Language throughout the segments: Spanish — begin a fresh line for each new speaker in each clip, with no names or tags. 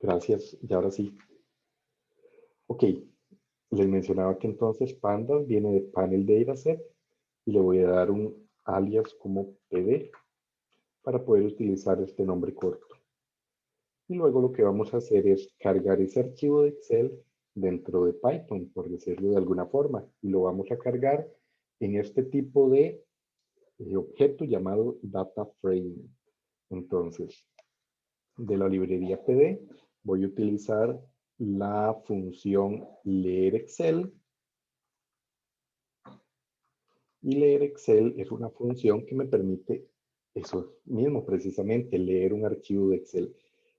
Gracias. Y ahora sí. Ok. Les mencionaba que entonces Pandas viene de Panel Dataset y le voy a dar un alias como PD para poder utilizar este nombre corto. Y luego lo que vamos a hacer es cargar ese archivo de Excel dentro de Python, por decirlo de alguna forma, y lo vamos a cargar en este tipo de objeto llamado data frame. Entonces, de la librería PD voy a utilizar la función leer Excel. Y leer Excel es una función que me permite eso mismo, precisamente, leer un archivo de Excel.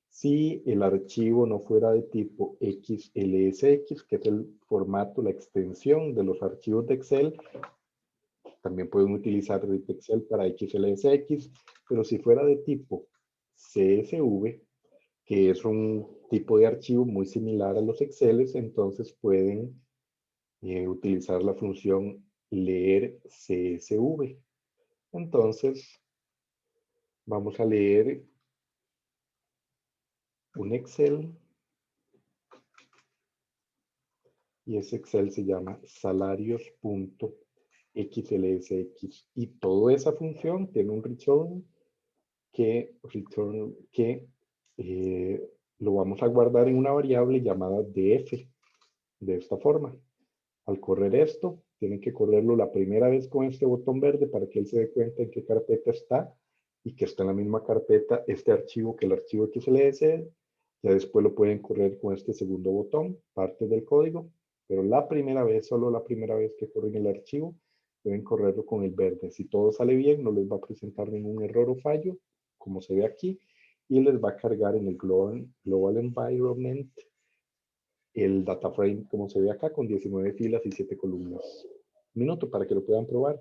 Si el archivo no fuera de tipo XLSX, que es el formato, la extensión de los archivos de Excel, también pueden utilizar Excel para XLSX, pero si fuera de tipo CSV, que es un tipo de archivo muy similar a los Exceles, entonces pueden utilizar la función leer CSV. Entonces, vamos a leer un Excel y ese Excel se llama salarios.xlsx y toda esa función tiene un return que lo vamos a guardar en una variable llamada df, de esta forma. Al correr esto, tienen que correrlo la primera vez con este botón verde para que él se dé cuenta en qué carpeta está y que está en la misma carpeta este archivo que el archivo XLS. Ya después lo pueden correr con este segundo botón, parte del código, pero la primera vez, solo la primera vez que corren el archivo, deben correrlo con el verde. Si todo sale bien, no les va a presentar ningún error o fallo, como se ve aquí, y les va a cargar en el Global Environment el data frame como se ve acá con 19 filas y 7 columnas. Un minuto para que lo puedan probar.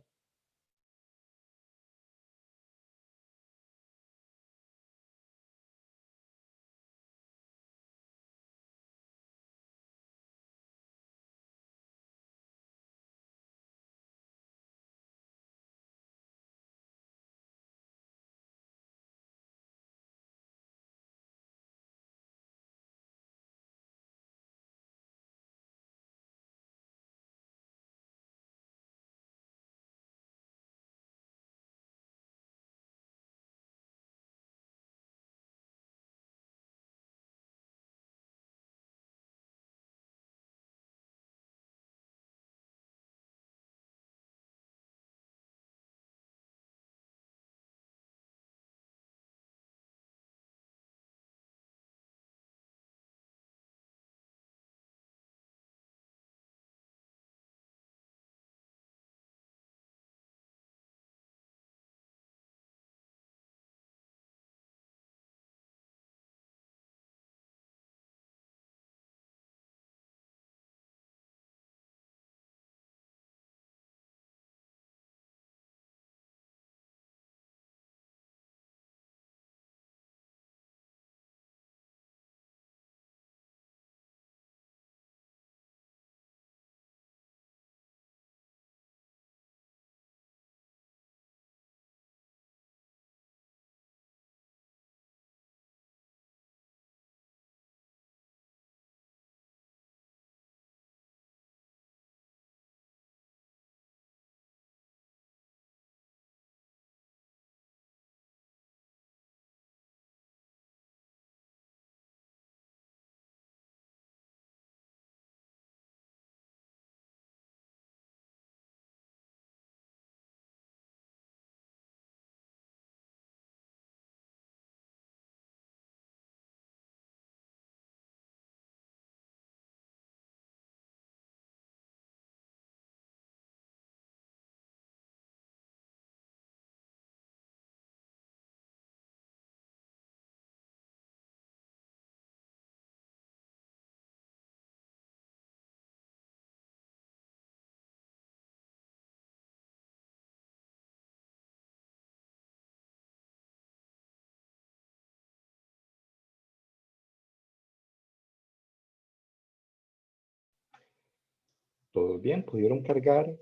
¿Todos bien? ¿Pudieron cargar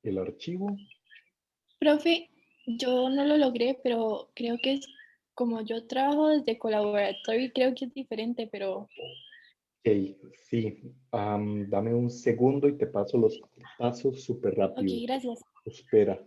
el archivo?
Profe, yo no lo logré, pero creo que es Como yo trabajo desde colaboratorio, creo que es diferente, pero
Ok, sí. Dame un segundo y te paso los pasos súper
ok,
rápido.
gracias.
Espera.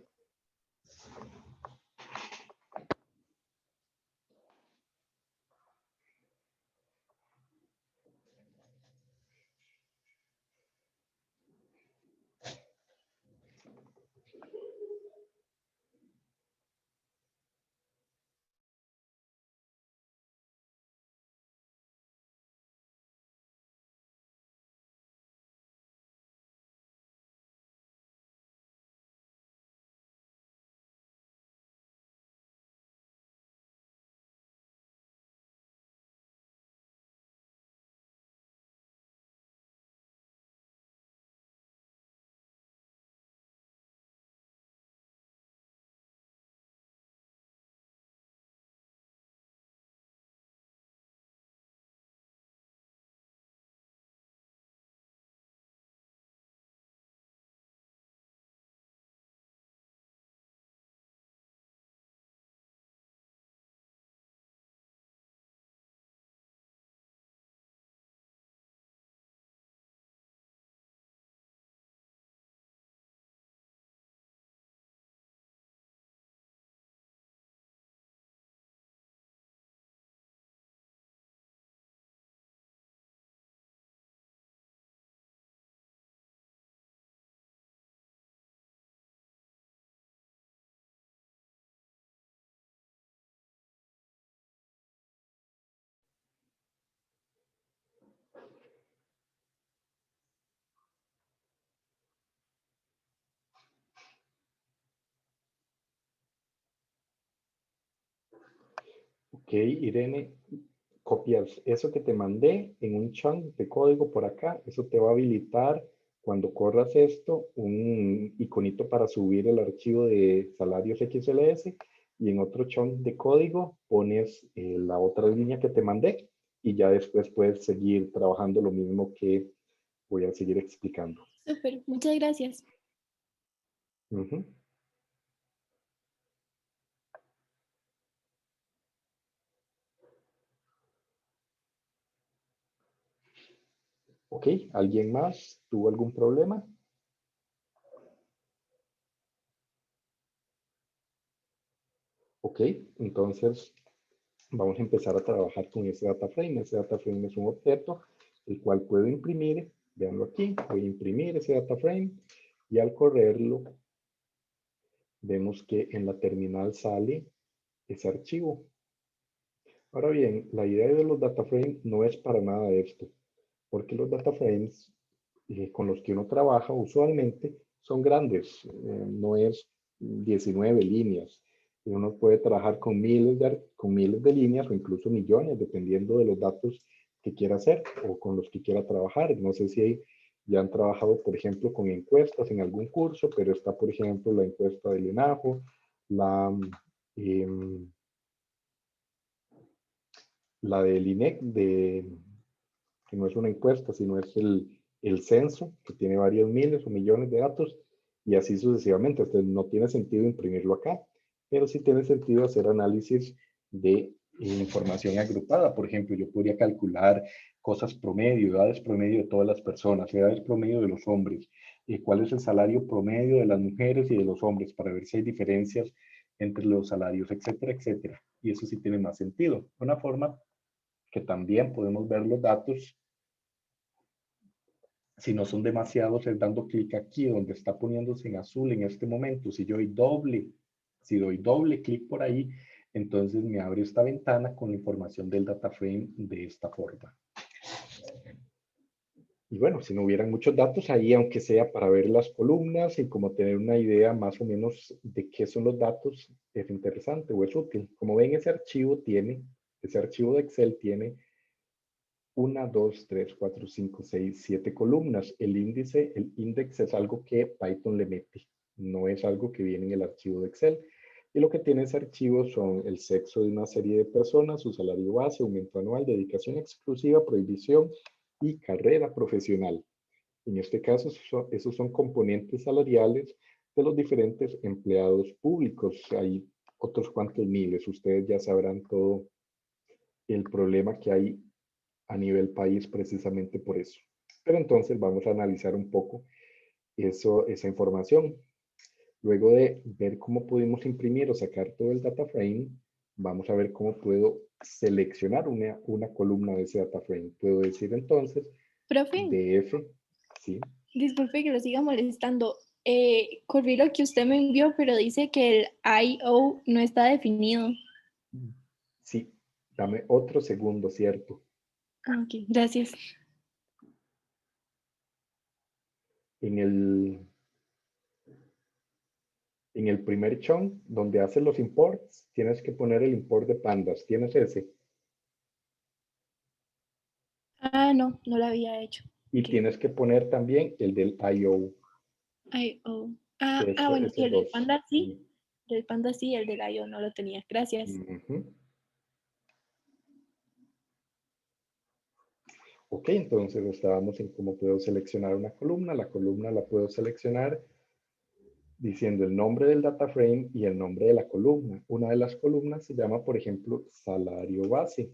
Ok, Irene, copias eso que te mandé en un chunk de código por acá. Eso te va a habilitar cuando corras esto, un iconito para subir el archivo de salarios XLS y en otro chunk de código pones la otra línea que te mandé y ya después puedes seguir trabajando lo mismo que voy a seguir explicando.
Súper, muchas gracias.
Ujú. Ok, ¿alguien más tuvo algún problema? Ok, entonces vamos a empezar a trabajar con ese data frame. Ese data frame es un objeto el cual puedo imprimir. Veanlo aquí, voy a imprimir ese data frame y al correrlo vemos que en la terminal sale ese archivo. Ahora bien, la idea de los data frames no es para nada esto, porque los data frames con los que uno trabaja usualmente son grandes, no es 19 líneas. Y uno puede trabajar con miles de líneas o incluso millones, dependiendo de los datos que quiera hacer o con los que quiera trabajar. No sé si ya han trabajado, por ejemplo, con encuestas en algún curso, pero está, por ejemplo, la encuesta del ENAJO, la, em, la del INEC, que no es una encuesta, sino es el censo, que tiene varios miles o millones de datos, y así sucesivamente. Entonces, no tiene sentido imprimirlo acá, pero sí tiene sentido hacer análisis de información agrupada. Por ejemplo, yo podría calcular cosas promedio, edades promedio de todas las personas, edades promedio de los hombres, cuál es el salario promedio de las mujeres y de los hombres, para ver si hay diferencias entre los salarios, etcétera, etcétera. Y eso sí tiene más sentido. Una forma que también podemos ver los datos, si no son demasiados, es dando clic aquí donde está poniéndose en azul en este momento. Si doy doble clic por ahí, entonces me abre esta ventana con la información del data frame de esta forma. Y bueno, si no hubieran muchos datos ahí, aunque sea para ver las columnas y como tener una idea más o menos de qué son los datos, es interesante o es útil. Como ven, ese archivo de Excel tiene 1, 2, 3, 4, 5, 6, 7 columnas. El index es algo que Python le mete, no es algo que viene en el archivo de Excel. Y lo que tiene ese archivo son el sexo de una serie de personas, su salario base, aumento anual, dedicación exclusiva, prohibición y carrera profesional. En este caso, esos son componentes salariales de los diferentes empleados públicos. Hay otros cuantos miles. Ustedes ya sabrán todo el problema que hay a nivel país precisamente por eso. Pero entonces vamos a analizar un poco esa información. Luego de ver cómo pudimos imprimir o sacar todo el data frame, vamos a ver cómo puedo seleccionar una columna de ese data frame. Puedo decir entonces
Profe,
df, ¿sí?
disculpe que lo siga molestando. Corrí lo que usted me envió, pero dice que el I/O no está definido.
Sí, dame otro segundo, ¿cierto?
Ah, ok, gracias.
En el primer chunk, donde haces los imports, tienes que poner el import de pandas. ¿Tienes ese?
Ah, no, no lo había hecho.
Y
Ok.
tienes que poner también el del I/O.
I/O. Bueno, y
Esos dos.
el panda sí, el del I/O no lo tenía. Gracias.
Ujú. Ok, entonces estábamos en cómo puedo seleccionar una columna. La columna la puedo seleccionar diciendo el nombre del data frame y el nombre de la columna. Una de las columnas se llama, por ejemplo, salario base.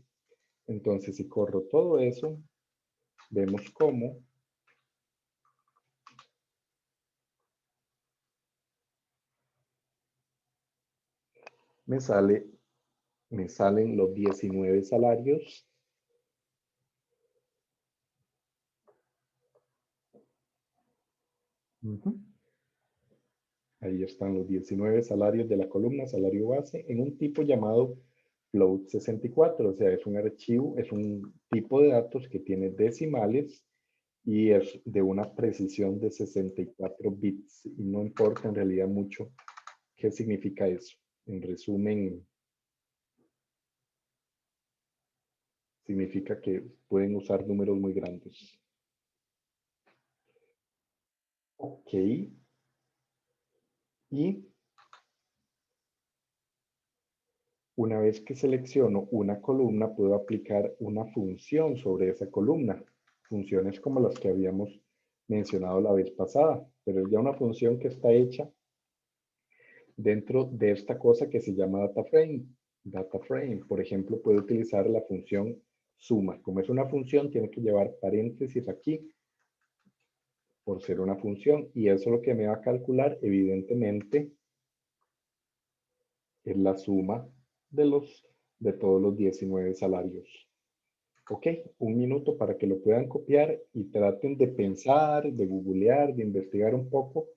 Entonces, si corro todo eso, vemos cómo me sale, me salen los 19 salarios. Ujú. Ahí están los 19 salarios de la columna salario base en un tipo llamado float 64, o sea, es un archivo, es un tipo de datos que tiene decimales y es de una precisión de 64 bits. Y no importa en realidad mucho qué significa eso. En resumen, significa que pueden usar números muy grandes. Ok. Y una vez que selecciono una columna, puedo aplicar una función sobre esa columna. Funciones como las que habíamos mencionado la vez pasada, pero es ya una función que está hecha dentro de esta cosa que se llama data frame. Data frame, por ejemplo, puede utilizar la función suma. Como es una función, tiene que llevar paréntesis aquí por ser una función y eso lo que me va a calcular, evidentemente, es la suma de todos los 19 salarios. Ok, un minuto para que lo puedan copiar y traten de pensar, de googlear, de investigar un poco.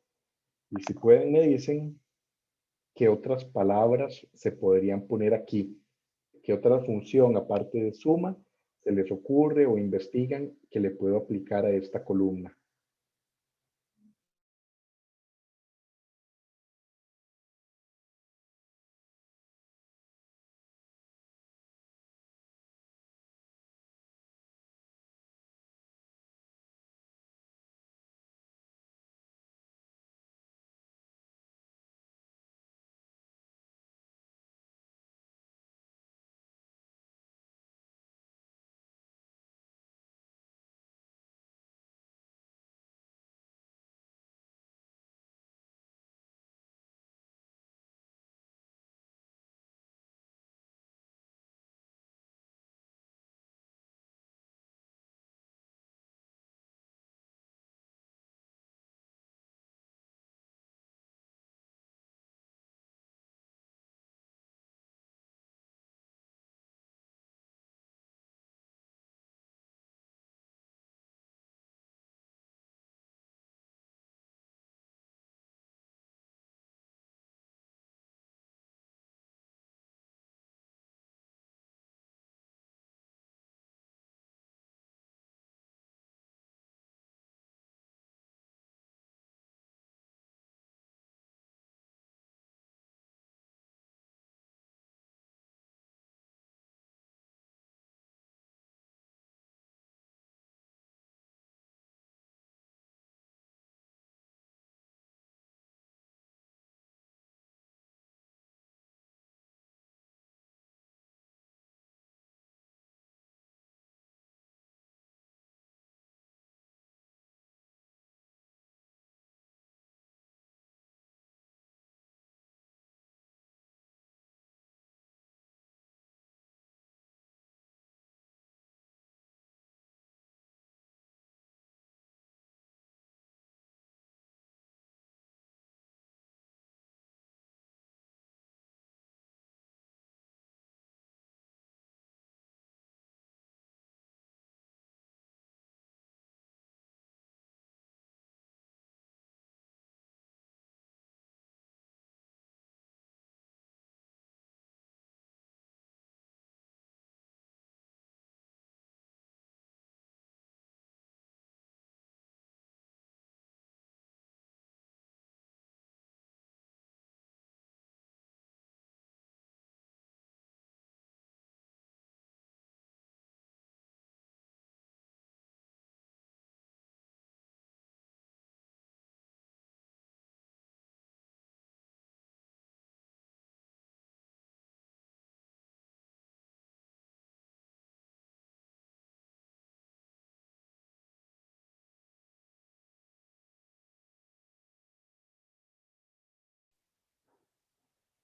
Y si pueden, me dicen qué otras palabras se podrían poner aquí, qué otra función aparte de suma se les ocurre o investigan que le puedo aplicar a esta columna.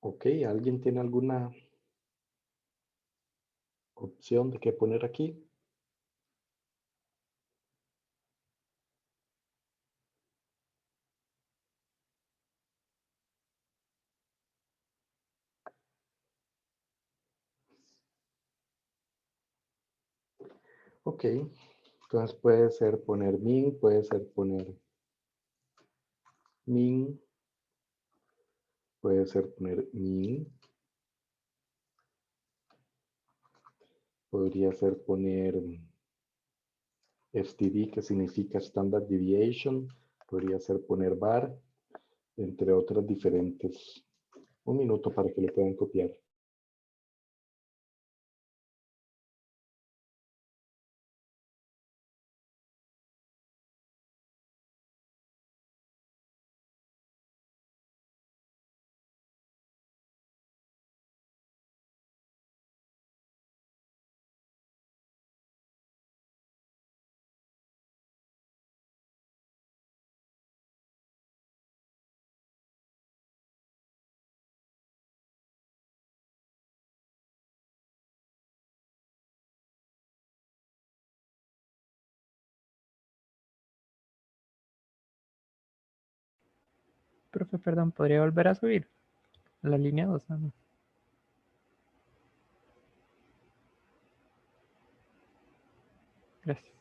Ok, ¿alguien tiene alguna opción de qué poner aquí? Ok, entonces puede ser poner min, puede ser poner min, puede ser poner min, podría ser poner STD, que significa Standard Deviation, podría ser poner bar, entre otras diferentes. Un minuto para que lo puedan copiar.
Profe, perdón, ¿podría volver a subir la línea 2? No. Gracias.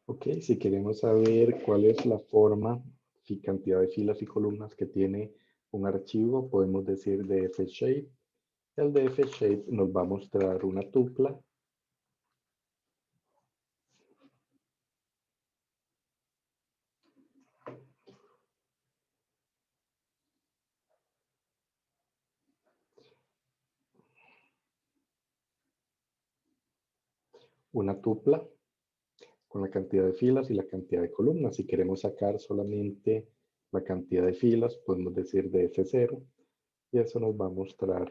Ok, si queremos saber cuál es la forma y cantidad de filas y columnas que tiene un archivo, podemos decir df_shape. El df_shape nos va a mostrar una tupla. Una tupla con la cantidad de filas y la cantidad de columnas. Si queremos sacar solamente la cantidad de filas, podemos decir df0 y eso nos va a mostrar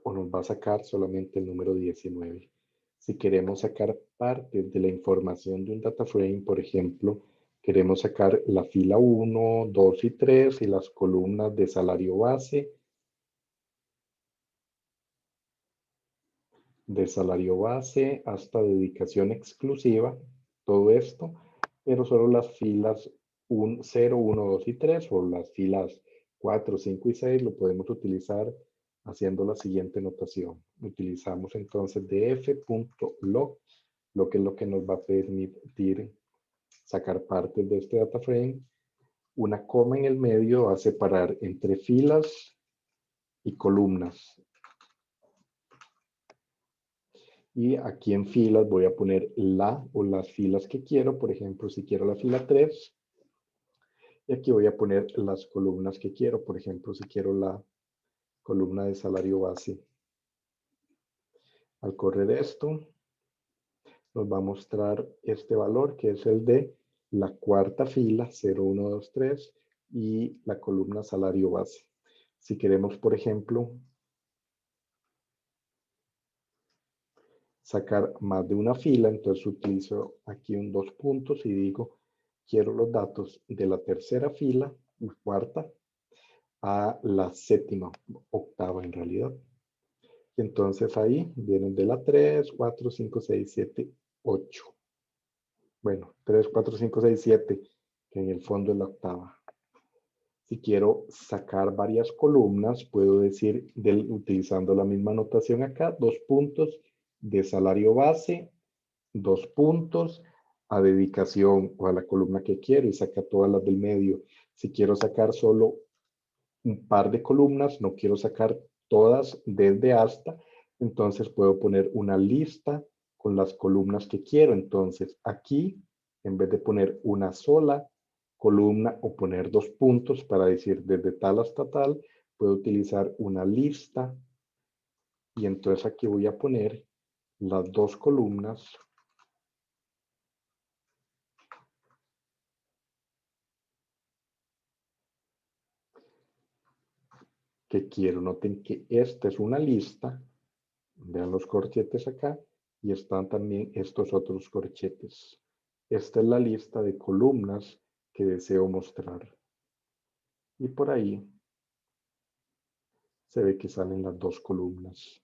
o nos va a sacar solamente el número 19. Si queremos sacar parte de la información de un data frame, por ejemplo, queremos sacar la fila 1, 2 y 3 y las columnas de salario base, hasta dedicación exclusiva, todo esto, pero solo las filas 0, 1, 2 y 3 o las filas 4, 5 y 6 lo podemos utilizar haciendo la siguiente notación. Utilizamos entonces df.log, lo que es lo que nos va a permitir sacar partes de este data frame. Una coma en el medio va a separar entre filas y columnas. Y aquí en filas voy a poner la o las filas que quiero. Por ejemplo, si quiero la fila 3. Y aquí voy a poner las columnas que quiero. Por ejemplo, si quiero la columna de salario base. Al correr esto, nos va a mostrar este valor que es el de la cuarta fila, 0, 1, 2, 3, y la columna salario base. Si queremos, por ejemplo, sacar más de una fila, entonces utilizo aquí un 2 puntos y digo, quiero los datos de la tercera fila, cuarta, a la séptima, octava en realidad. Y entonces ahí vienen de la 3, 4, 5, 6, 7, 8. Bueno, 3, 4, 5, 6, 7. que en el fondo es la octava. Si quiero sacar varias columnas, puedo decir, utilizando la misma notación acá, 2 puntos de salario base, 2 puntos a dedicación o a la columna que quiero y saca todas las del medio. Si quiero sacar solo un par de columnas, no quiero sacar todas desde hasta, entonces puedo poner una lista con las columnas que quiero. Entonces aquí, en vez de poner una sola columna o poner 2 puntos para decir desde tal hasta tal, puedo utilizar una lista y entonces aquí voy a poner las 2 columnas que quiero. Noten que esta es una lista, vean los corchetes acá y están también estos otros corchetes. Esta es la lista de columnas que deseo mostrar. Y por ahí se ve que salen las 2 columnas.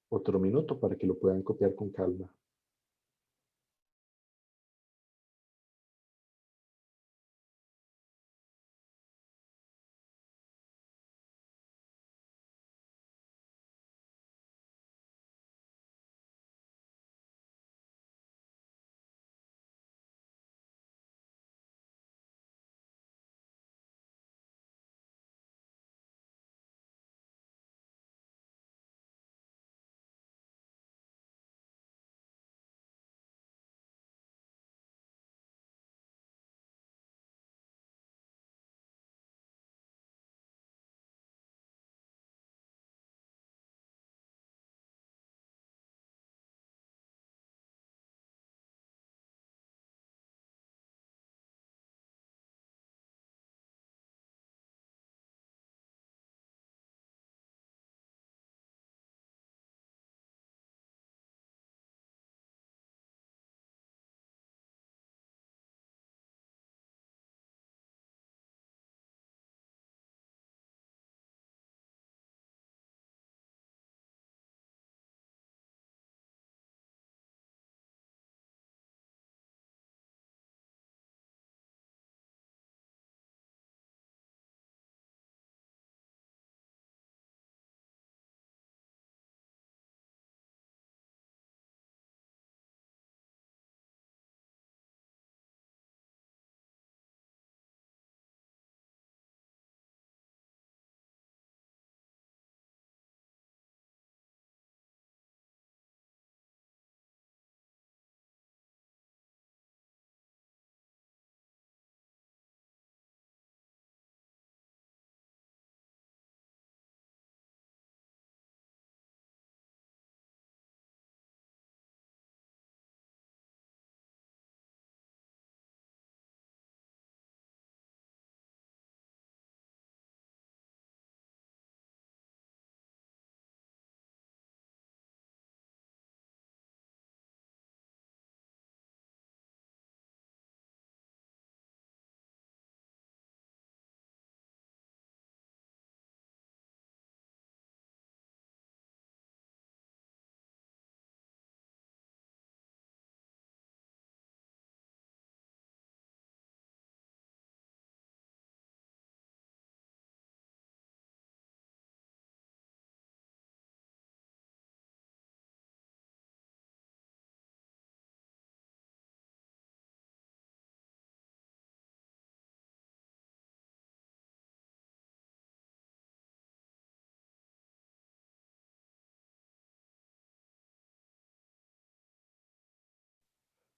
Otro minuto para que lo puedan copiar con calma.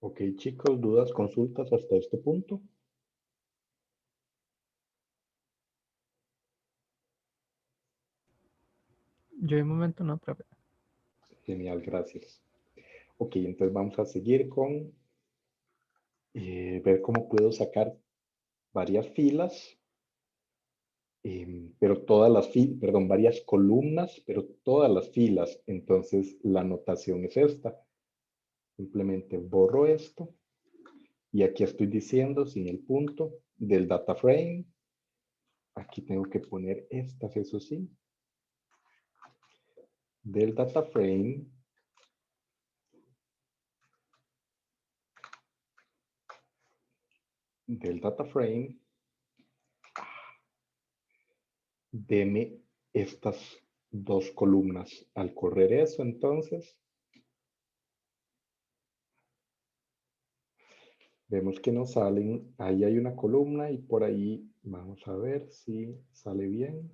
Ok, chicos, dudas, consultas hasta este punto.
Yo de momento no, profe.
Genial, gracias. Ok, entonces vamos a seguir con ver cómo puedo sacar varias filas, pero todas las filas, perdón, varias columnas, pero todas las filas. Entonces la notación es esta. Simplemente borro esto y aquí estoy diciendo sin el punto del data frame. Aquí tengo que poner estas, eso sí. Del data frame. del data frame, deme estas dos columnas. Al correr eso, entonces, vemos que nos salen, ahí hay una columna y por ahí vamos a ver si sale bien.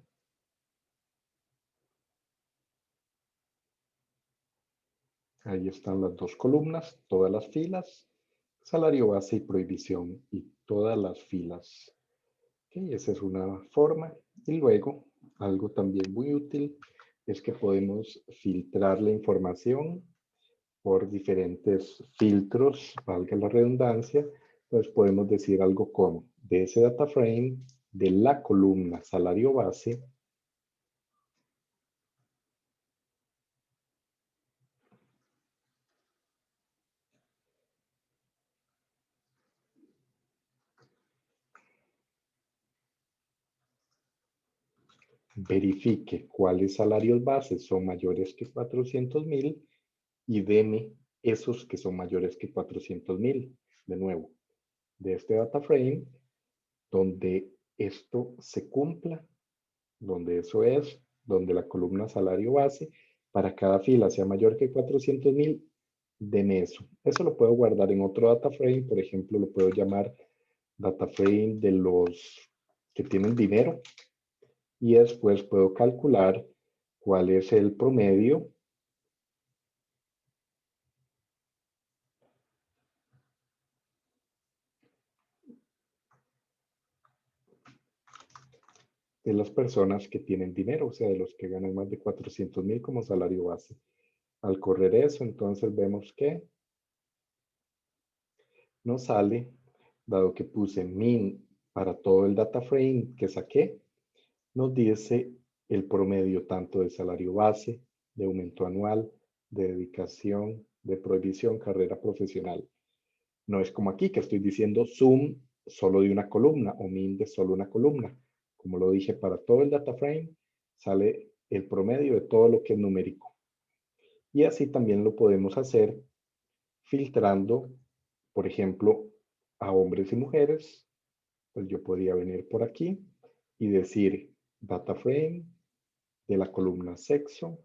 Ahí están las dos columnas, todas las filas, salario base y prohibición y todas las filas. Okay, esa es una forma. Y luego, algo también muy útil es que podemos filtrar la información por diferentes filtros, valga la redundancia. Pues podemos decir algo como, de ese data frame, de la columna salario base, verifique cuáles salarios bases son mayores que 400,000 y deme esos que son mayores que 400,000. De nuevo, de este data frame, donde esto se cumpla, donde eso es, donde la columna salario base para cada fila sea mayor que 400,000, deme eso. Eso lo puedo guardar en otro data frame, por ejemplo, lo puedo llamar data frame de los que tienen dinero y después puedo calcular cuál es el promedio de las personas que tienen dinero, o sea, de los que ganan más de 400,000 como salario base. Al correr eso, entonces vemos que nos sale, dado que puse min para todo el data frame que saqué, nos dice el promedio tanto de salario base, de aumento anual, de dedicación, de prohibición, carrera profesional. No es como aquí que estoy diciendo sum solo de una columna o min de solo una columna. Como lo dije, para todo el data frame sale el promedio de todo lo que es numérico. Y así también lo podemos hacer filtrando, por ejemplo, a hombres y mujeres. Pues yo podría venir por aquí y decir data frame de la columna sexo,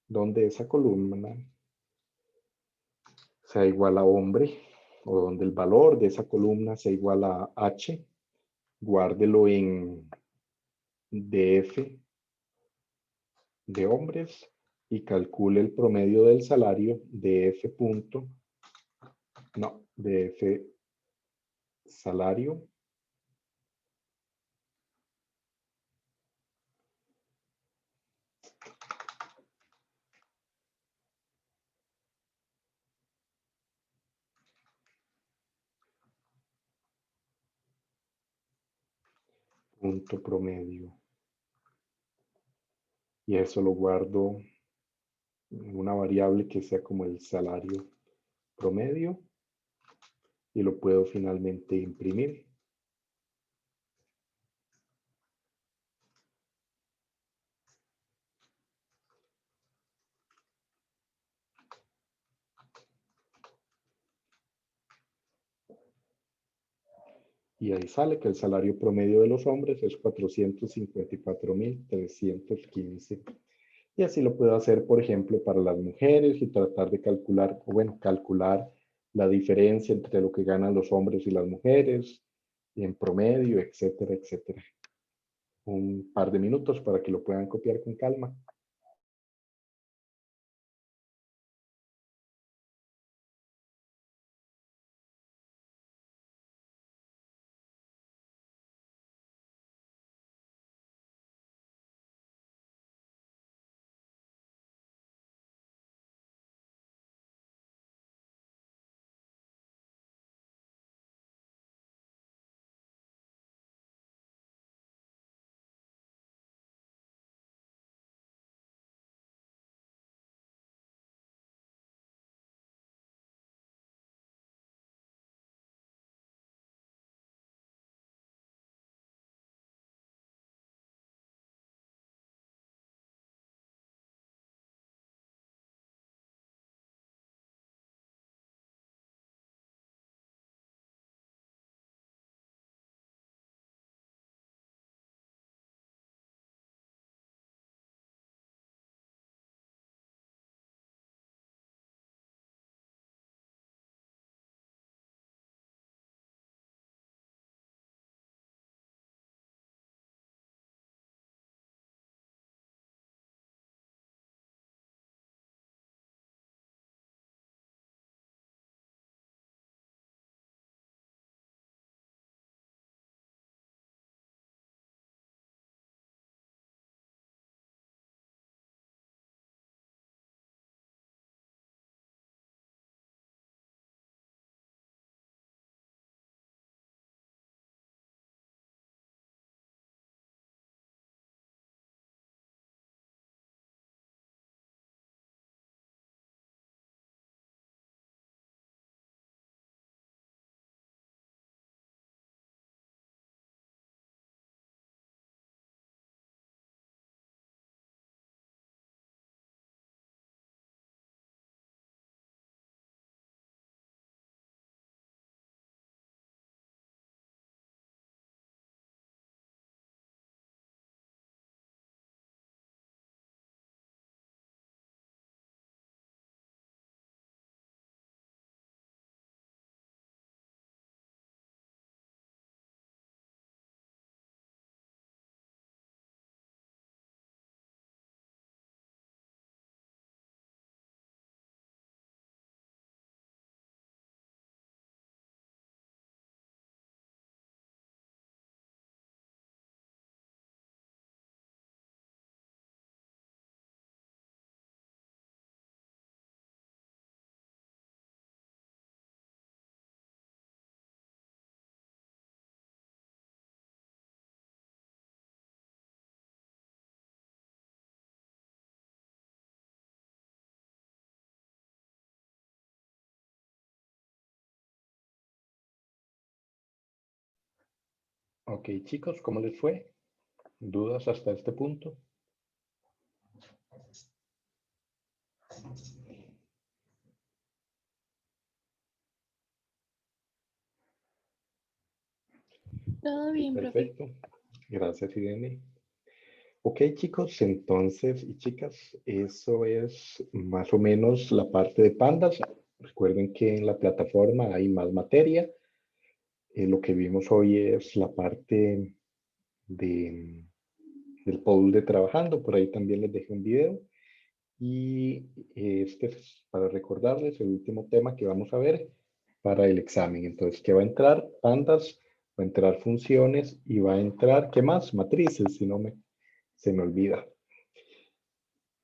donde esa columna sea igual a hombre o donde el valor de esa columna sea igual a H, guárdelo en DF de hombres y calcule el promedio del salario de F punto, no, de F salario punto promedio. Y eso lo guardo en una variable que sea como el salario promedio y lo puedo finalmente imprimir. Y ahí sale que el salario promedio de los hombres es 454,315. Y así lo puedo hacer, por ejemplo, para las mujeres y tratar de calcular, o bueno, calcular la diferencia entre lo que ganan los hombres y las mujeres, y en promedio, etcétera, etcétera. Un par de minutos para que lo puedan copiar con calma. Ok, chicos, ¿cómo les fue? ¿Dudas hasta este punto?
Todo bien, profe.
Perfecto. Gracias, Irene. Ok, chicos, entonces, y chicas, eso es más o menos la parte de Pandas. Recuerden que en la plataforma hay más materia. Lo que vimos hoy es la parte de, del pool de trabajando. Por ahí también les dejé un video. Y este es para recordarles el último tema que vamos a ver para el examen. Entonces, ¿qué va a entrar? Pandas, va a entrar funciones y va a entrar, ¿qué más? Matrices, si no se me olvida.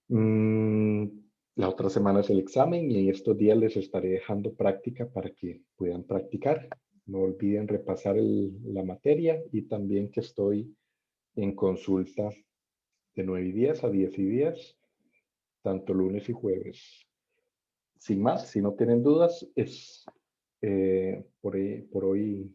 Mm, la otra semana es el examen y en estos días les estaré dejando práctica para que puedan practicar. No olviden repasar la materia y también que estoy en consulta de 9:10 a 10:10, tanto lunes y jueves. Sin más, si no tienen dudas, es por hoy